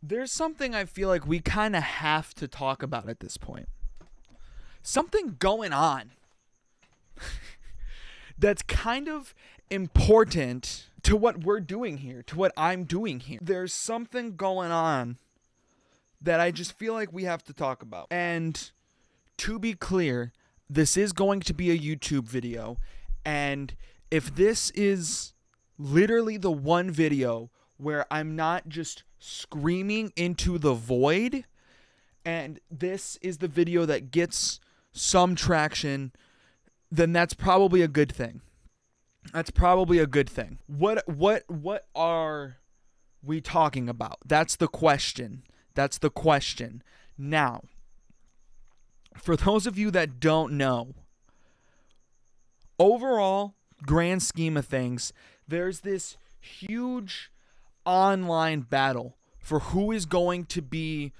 There's something I feel like we kind of have to talk about at this point. Something going on that's kind of important to what we're doing here, to what I'm doing here. There's something going on that I just feel like we have to talk about. And to be clear, this is going to be a YouTube video. And if this is literally the one video where I'm not just screaming into the void, and this is the video that gets some traction, then that's probably a good thing. That's probably a good thing. What are we talking about? That's the question. That's the question. Now, for those of you that don't know, overall, grand scheme of things, there's this huge online battle for who is going to be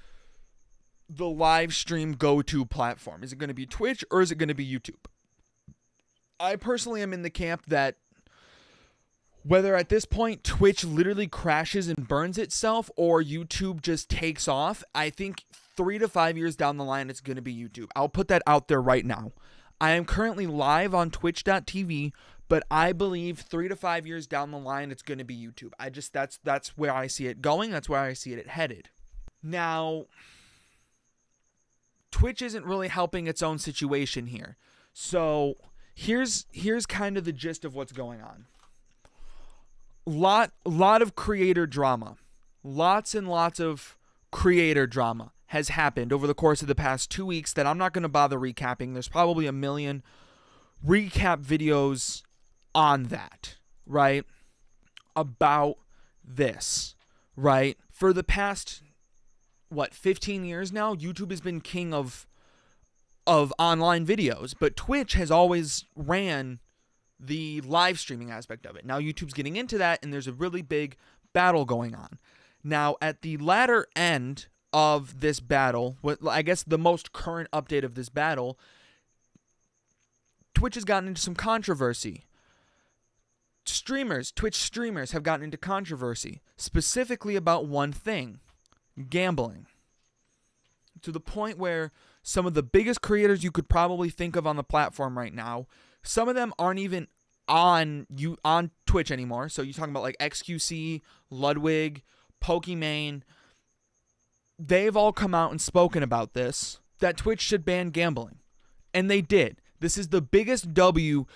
the live stream go-to platform. Is it going to be Twitch or is it going to be YouTube? I personally am in the camp that whether at this point Twitch literally crashes and burns itself or YouTube just takes off, I think 3 to 5 years down the line it's going to be YouTube. I'll put that out there right now. I am currently live on twitch.tv, but I believe 3 to 5 years down the line it's going to be YouTube. That's where I see it going. That's where I see it headed. Now, Twitch isn't really helping its own situation here. So here's kind of the gist of what's going on. Lot of creator drama. Lots and lots of creator drama has happened over the course of the past 2 weeks that I'm not going to bother recapping. There's probably a million recap videos on that, right? About this, right? For the past 15 years now, YouTube has been king of online videos, but Twitch has always ran the live streaming aspect of it. Now YouTube's getting into that, and there's a really big battle going on. Now, at the latter end of this battle, I guess the most current update of this battle, Twitch has gotten into some controversy. Twitch streamers have gotten into controversy, specifically about one thing: gambling. To the point where some of the biggest creators you could probably think of on the platform right now, some of them aren't even on Twitch anymore. So you're talking about like XQC, Ludwig, Pokimane. They've all come out and spoken about this, that Twitch should ban gambling. And they did. This is the biggest W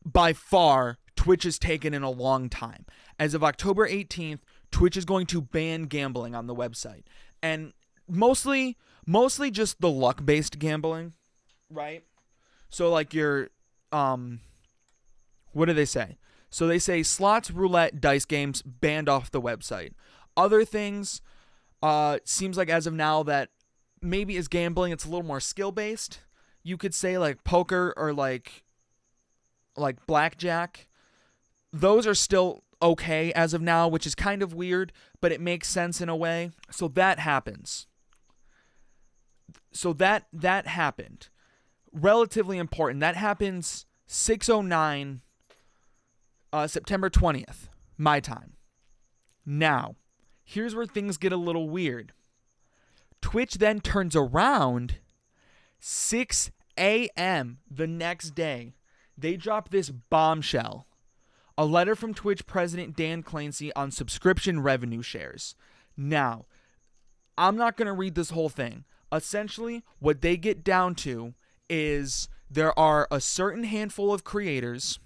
by far Twitch has taken in a long time. As of October 18th, Twitch is going to ban gambling on the website. And mostly just the luck-based gambling, right? So like your, what do they say? So they say slots, roulette, dice games banned off the website. Other things, seems like as of now that maybe is gambling, it's a little more skill-based. You could say like poker or like blackjack. Those are still okay as of now, which is kind of weird, but it makes sense in a way. So that happens. So that happened. Relatively important. That happens 6:09 September 20th, my time. Now, here's where things get a little weird. Twitch then turns around 6 a.m. the next day. They drop this bombshell. A letter from Twitch president Dan Clancy on subscription revenue shares. Now, I'm not going to read this whole thing. Essentially, what they get down to is there are a certain handful of creators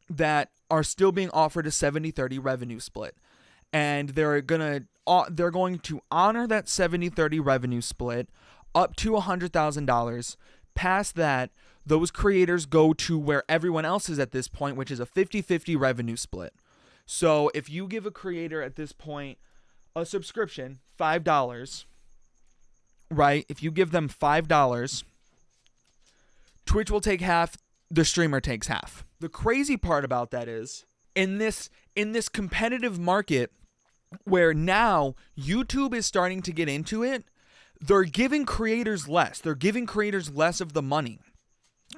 that are still being offered a 70-30 revenue split. And they're going to honor that 70-30 revenue split up to $100,000. Past that, those creators go to where everyone else is at this point, which is a 50-50 revenue split. So if you give a creator at this point a subscription, $5, right? If you give them $5, Twitch will take half, the streamer takes half. The crazy part about that is in this competitive market where now YouTube is starting to get into it, they're giving creators less. They're giving creators less of the money.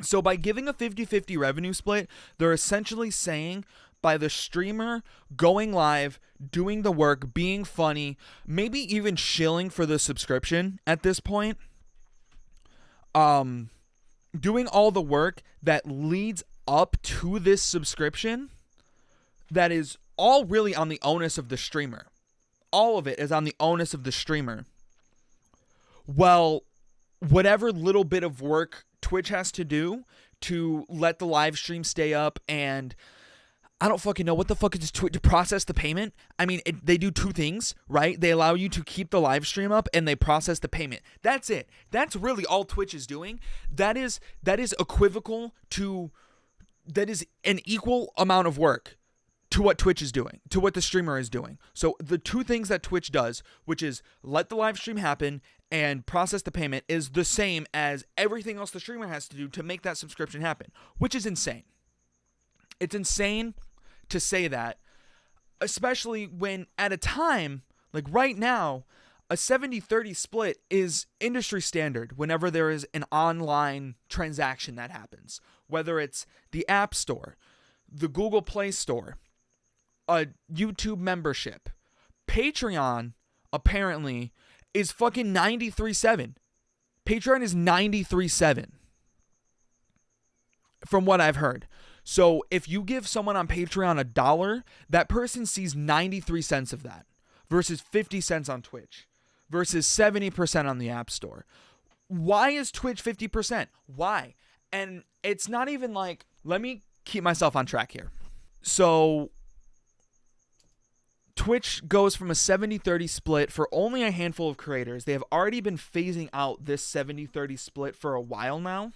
So by giving a 50-50 revenue split, they're essentially saying by the streamer going live, doing the work, being funny, maybe even shilling for the subscription at this point. Doing all the work that leads up to this subscription, that is all really on the onus of the streamer. All of it is on the onus of the streamer. Well, whatever little bit of work Twitch has to do to let the live stream stay up, and I don't fucking know what the fuck is Twitch to process the payment. I mean, they do two things, right? They allow you to keep the live stream up, and they process the payment. That's it. That's really all Twitch is doing. That is equivocal to, that is an equal amount of work to what Twitch is doing, to what the streamer is doing. So the two things that Twitch does, which is let the live stream happen and process the payment, is the same as everything else the streamer has to do to make that subscription happen, which is insane. It's insane to say that, especially when at a time, like right now, a 70-30 split is industry standard whenever there is an online transaction that happens, whether it's the App Store, the Google Play Store, a YouTube membership. Patreon, apparently, is fucking 93.7. Patreon is 93.7. From what I've heard. So if you give someone on Patreon $1, that person sees 93 cents of that versus 50 cents on Twitch versus 70% on the App Store. Why is Twitch 50%? Why? And it's not even like, let me keep myself on track here. So Twitch goes from a 70-30 split for only a handful of creators. They have already been phasing out this 70-30 split for a while now,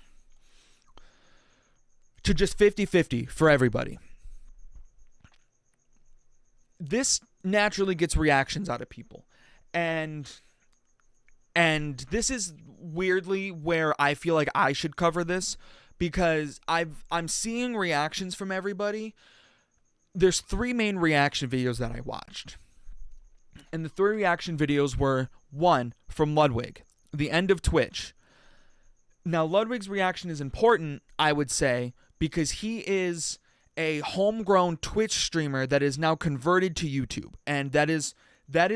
to just 50-50 for everybody. This naturally gets reactions out of people. And this is weirdly where I feel like I should cover this, because I'm seeing reactions from everybody. There's 3 main reaction videos that I watched. And the 3 reaction videos were, 1, from Ludwig, the end of Twitch. Now, Ludwig's reaction is important, I would say, because he is a homegrown Twitch streamer that is now converted to YouTube. And that is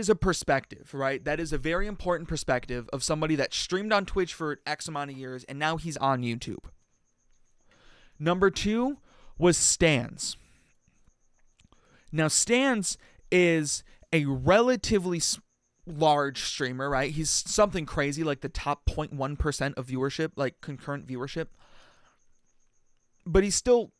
a perspective, right? That is a very important perspective of somebody that streamed on Twitch for X amount of years, and now he's on YouTube. Number 2 was Stans. Now, Stans is a relatively large streamer, right? He's something crazy, like the top 0.1% of viewership, like concurrent viewership. But he's still,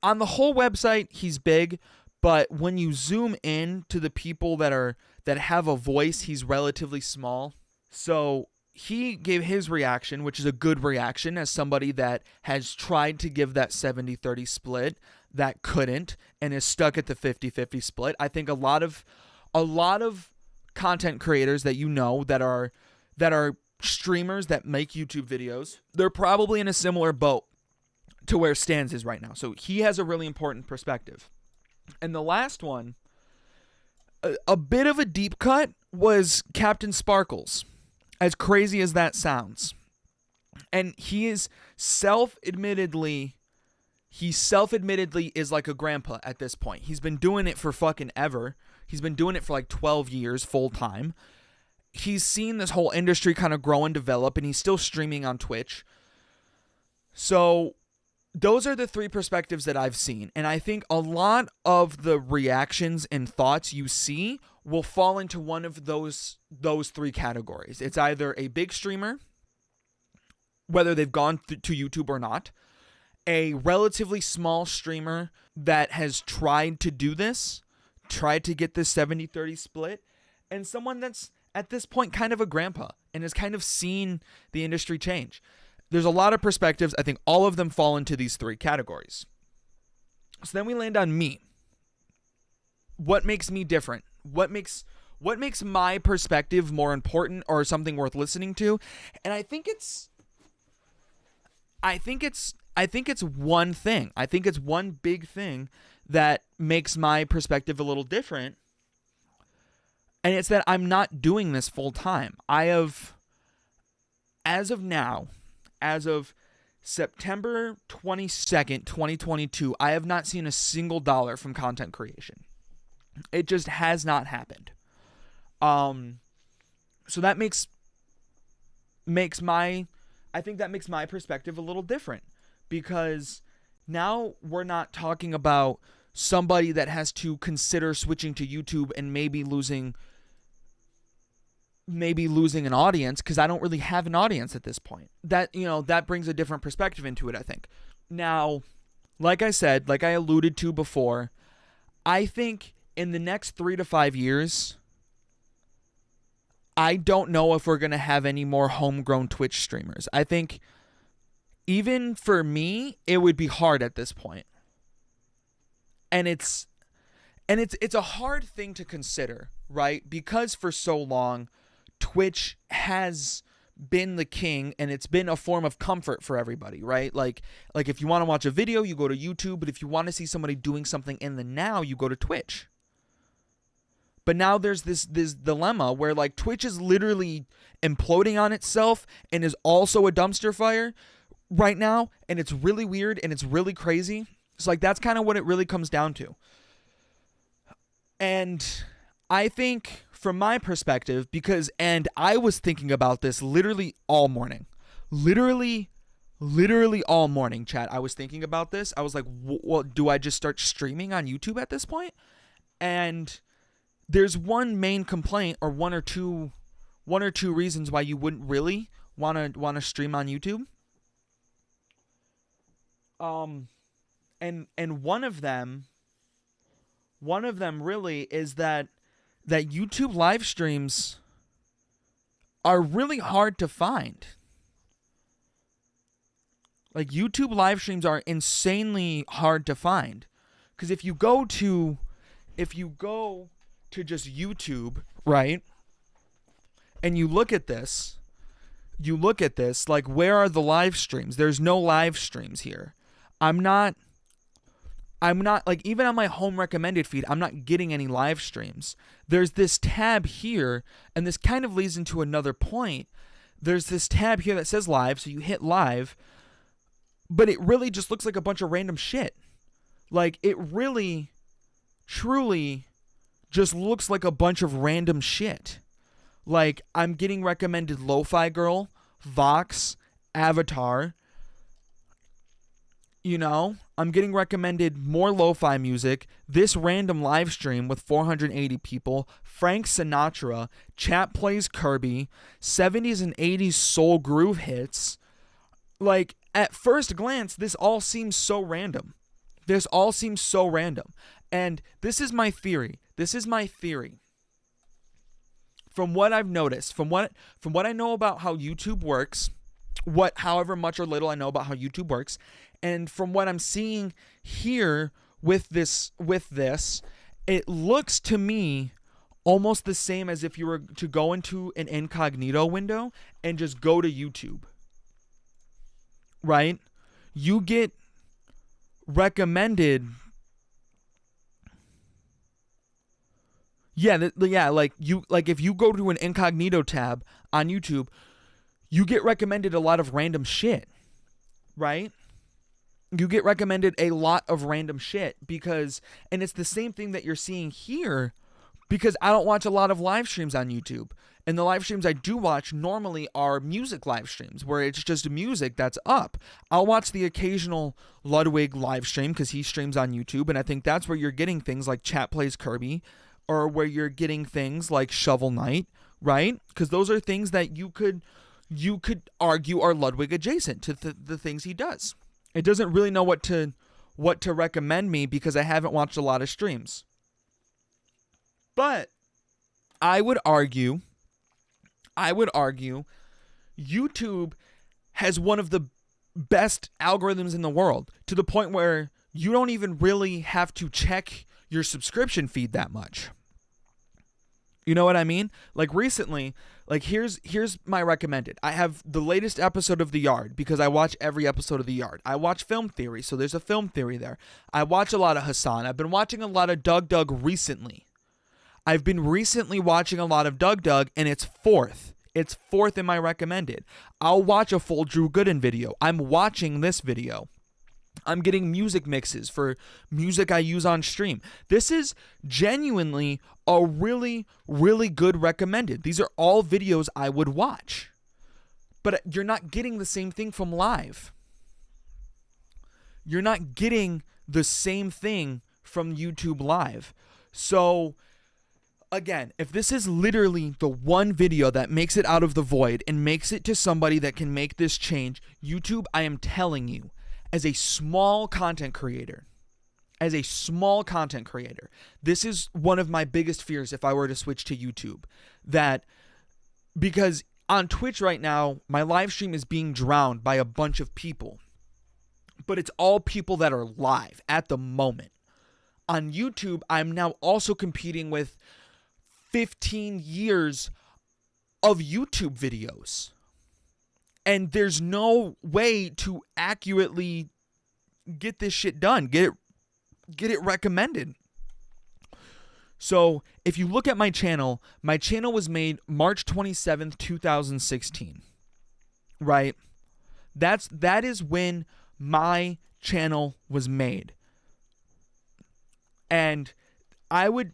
on the whole website, he's big. But when you zoom in to the people that have a voice, he's relatively small. So he gave his reaction, which is a good reaction, as somebody that has tried to give that 70-30 split that couldn't and is stuck at the 50-50 split. I think a lot of content creators that you know that are streamers that make YouTube videos, they're probably in a similar boat to where Stans is right now. So he has a really important perspective. And the last one, a bit of a deep cut, was Captain Sparkles. As crazy as that sounds. And he is self-admittedly is like a grandpa at this point. He's been doing it for fucking ever. He's been doing it for like 12 years full time. He's seen this whole industry kind of grow and develop, and he's still streaming on Twitch. So those are the 3 perspectives that I've seen. And I think a lot of the reactions and thoughts you see will fall into one of those 3 categories. It's either a big streamer, whether they've gone to YouTube or not, a relatively small streamer that has tried to do this, tried to get this 70-30 split, and someone that's at this point kind of a grandpa and has kind of seen the industry change. There's a lot of perspectives. I think all of them fall into these 3 categories. So then we land on me. What makes me different? What makes my perspective more important or something worth listening to? And I think it's one thing. I think it's one big thing that makes my perspective a little different. And it's that I'm not doing this full time. I have, as of now, as of September 22nd, 2022, I have not seen a single dollar from content creation. It just has not happened. So that makes my perspective a little different, because now we're not talking about somebody that has to consider switching to YouTube and maybe losing an audience, because I don't really have an audience at this point. That brings a different perspective into it, I think. Now, like I said, like I alluded to before, I think in the next 3 to 5 years, I don't know if we're going to have any more homegrown Twitch streamers. I think even for me, it would be hard at this point. And it's a hard thing to consider, right? Because for so long, Twitch has been the king, and it's been a form of comfort for everybody, right? Like if you want to watch a video, you go to YouTube, but if you want to see somebody doing something in the now, you go to Twitch. But now there's this dilemma where like Twitch is literally imploding on itself and is also a dumpster fire right now, and it's really weird and it's really crazy. So like that's kind of what it really comes down to. And I think from my perspective, and I was thinking about this literally all morning. Literally all morning, chat. I was thinking about this. I was like, well, do I just start streaming on YouTube at this point? And there's one main complaint, or one or two reasons why you wouldn't really want to stream on YouTube. And one of them really is that YouTube live streams are really hard to find. Like YouTube live streams are insanely hard to find, because if you go to just YouTube, right, and you look at this, like, where are the live streams? There's no live streams here. I'm not like, even on my home recommended feed, I'm not getting any live streams. There's this tab here, and this kind of leads into another point. There's this tab here that says live, so you hit live, but it really just looks like a bunch of random shit. Like, it really, truly just looks like a bunch of random shit. Like, I'm getting recommended Lo-Fi Girl, Vox, Avatar. I'm getting recommended more lo-fi music, this random live stream with 480 people, Frank Sinatra, Chat Plays Kirby, 70s and 80s soul groove hits. Like, at first glance, this all seems so random. And this is my theory. From what I've noticed, from what I know about how YouTube works, however much or little I know about how YouTube works, and from what I'm seeing here with this, it looks to me almost the same as if you were to go into an incognito window and just go to YouTube. Right? You get recommended. Like if you go to an incognito tab on YouTube, you get recommended a lot of random shit, right? You get recommended a lot of random shit and it's the same thing that you're seeing here, because I don't watch a lot of live streams on YouTube. And the live streams I do watch normally are music live streams where it's just music that's up. I'll watch the occasional Ludwig live stream because he streams on YouTube, and I think that's where you're getting things like Chat Plays Kirby, or where you're getting things like Shovel Knight, right? Because those are things that you could argue are Ludwig adjacent to the things he does. It doesn't really know what to recommend me because I haven't watched a lot of streams. But I would argue YouTube has one of the best algorithms in the world, to the point where you don't even really have to check your subscription feed that much. You know what I mean? Like recently, like here's my recommended. I have the latest episode of The Yard because I watch every episode of The Yard. I watch Film Theory, so there's a film theory there. I watch a lot of Hassan. I've been watching a lot of Doug recently. I've been recently watching a lot of Doug, and it's fourth It's fourth in my recommended. I'll watch a full Drew Gooden video. I'm watching this video. I'm getting music mixes for music I use on stream. This is genuinely a really, really good recommended. These are all videos I would watch. But you're not getting the same thing from live. You're not getting the same thing from YouTube Live. So, again, if this is literally the one video that makes it out of the void and makes it to somebody that can make this change, YouTube, I am telling you, as a small content creator, this is one of my biggest fears if I were to switch to YouTube. Because on Twitch right now, my live stream is being drowned by a bunch of people. But it's all people that are live at the moment. On YouTube, I'm now also competing with 15 years of YouTube videos. And there's no way to accurately get this shit done, get it recommended. So if you look at my channel was made March 27th, 2016, right? That is when my channel was made. And I would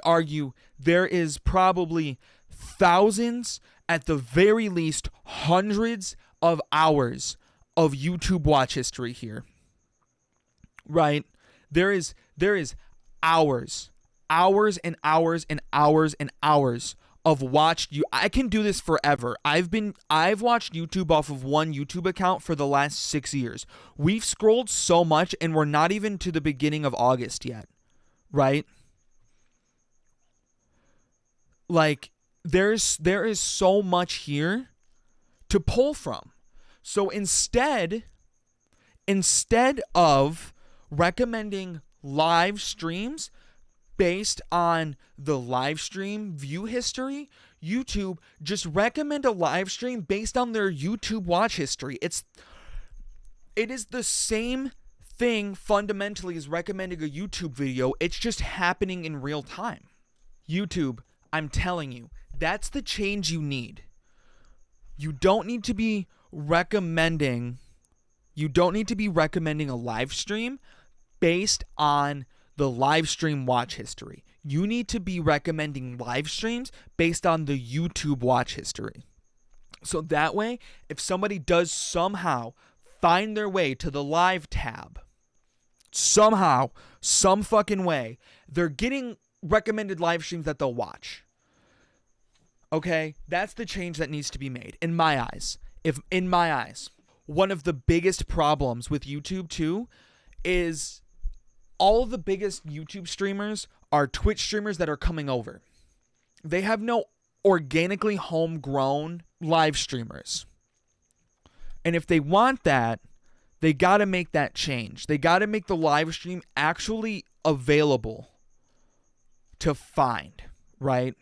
argue there is probably thousands, at the very least hundreds of hours of YouTube watch history here. Right? There is hours and hours and hours and hours of watched you. I can do this forever. I've watched YouTube off of one YouTube account for the last 6 years. We've scrolled so much and we're not even to the beginning of August yet. Right? Like, there is so much here to pull from. So instead of recommending live streams based on the live stream view history, YouTube just recommend a live stream based on their YouTube watch history. It is the same thing fundamentally as recommending a YouTube video. It's just happening in real time. YouTube, I'm telling you, that's the change you need. You don't need to be recommending a live stream based on the live stream watch history. You need to be recommending live streams based on the YouTube watch history. So that way, if somebody does somehow find their way to the live tab, somehow, some fucking way, they're getting recommended live streams that they'll watch. Okay, that's the change that needs to be made, in my eyes. One of the biggest problems with YouTube too is all of the biggest YouTube streamers are Twitch streamers that are coming over. They have no organically homegrown live streamers. And if they want that, they got to make that change. They got to make the live stream actually available to find, right?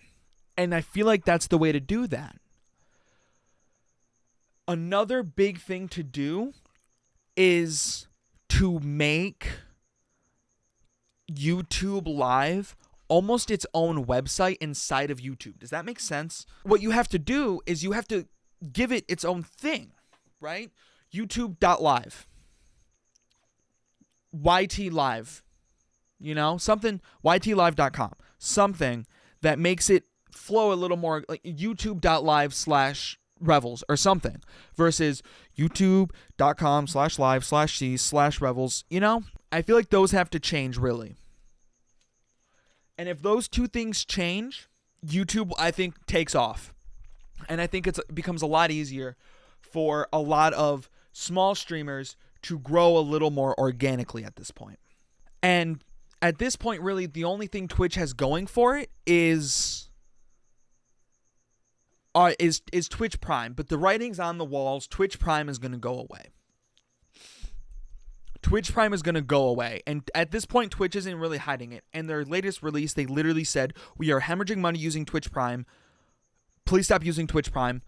And I feel like that's the way to do that. Another big thing to do is to make YouTube Live almost its own website inside of YouTube. Does that make sense? What you have to do is you have to give it its own thing, right? YouTube.live. YT Live. You know, something, ytlive.com. Something that makes it flow a little more like youtube.live/Revels or something versus youtube.com/live/C/Revels. You know, I feel like those have to change really. And if those two things change, YouTube, I think, takes off. And I think it becomes a lot easier for a lot of small streamers to grow a little more organically at this point. And at this point, really, the only thing Twitch has going for it is Twitch Prime. But the writing's on the walls. Twitch Prime is going to go away. Twitch Prime is going to go away. And at this point, Twitch isn't really hiding it. In their latest release, they literally said, we are hemorrhaging money using Twitch Prime. Please stop using Twitch Prime.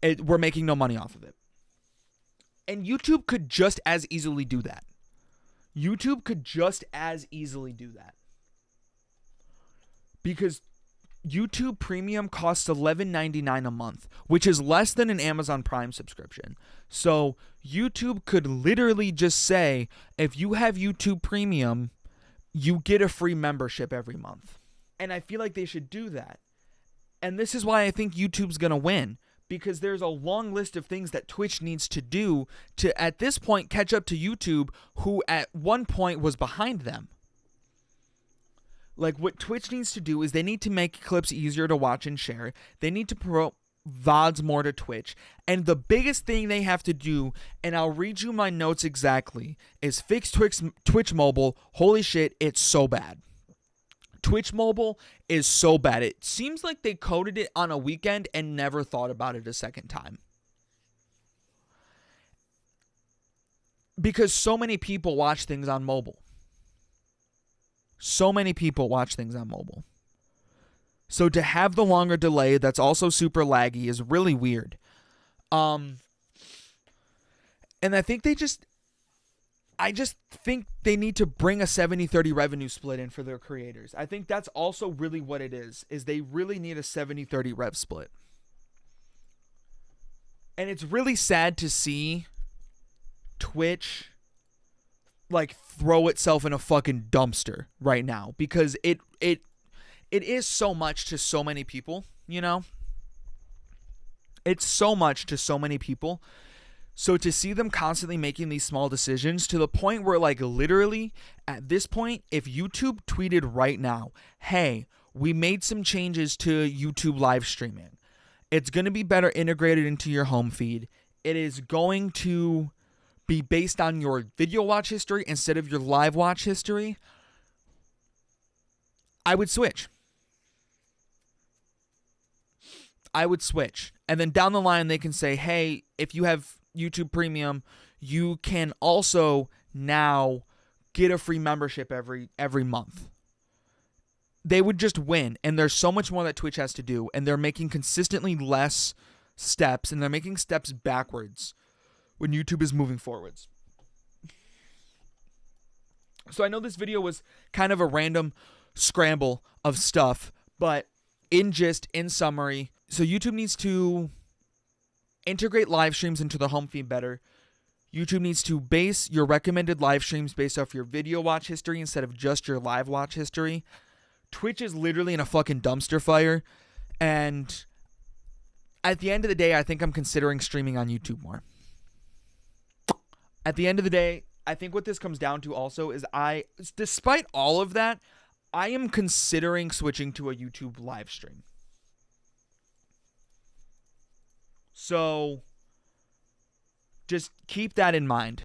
We're making no money off of it. And YouTube could just as easily do that. Because YouTube Premium costs $11.99 a month, which is less than an Amazon Prime subscription. So YouTube could literally just say, if you have YouTube Premium, you get a free membership every month. And I feel like they should do that. And this is why I think YouTube's going to win, because there's a long list of things that Twitch needs to do to, at this point, catch up to YouTube, who at one point was behind them. Like, what Twitch needs to do is they need to make clips easier to watch and share. They need to promote VODs more to Twitch. And the biggest thing they have to do, and I'll read you my notes exactly, is fix Twitch mobile. Holy shit, it's so bad. Twitch mobile is so bad. It seems like they coded it on a weekend and never thought about it a second time. Because so many people watch things on mobile. So many people watch things on mobile. So to have the longer delay that's also super laggy is really weird. And I think I just think they need to bring a 70-30 revenue split in for their creators. I think that's also really what it is they really need a 70-30 rev split. And it's really sad to see Twitch like throw itself in a fucking dumpster right now, because it is so much to so many people, you know? It's so much to so many people. So to see them constantly making these small decisions to the point where, like, literally at this point, if YouTube tweeted right now, hey, we made some changes to YouTube live streaming. It's going to be better integrated into your home feed. It is going to be based on your video watch history instead of your live watch history. I would switch. And then down the line, they can say, hey, if you have YouTube Premium, you can also now get a free membership every month. They would just win. And there's so much more that Twitch has to do. And they're making consistently less steps. And they're making steps backwards when YouTube is moving forwards. So I know this video was kind of a random scramble of stuff, but in summary, so YouTube needs to integrate live streams into the home feed better. YouTube needs to base your recommended live streams based off your video watch history instead of just your live watch history. Twitch is literally in a fucking dumpster fire, and at the end of the day, I think I'm considering streaming on YouTube more. At the end of the day, I think what this comes down to also is despite all of that, I am considering switching to a YouTube live stream. So just keep that in mind.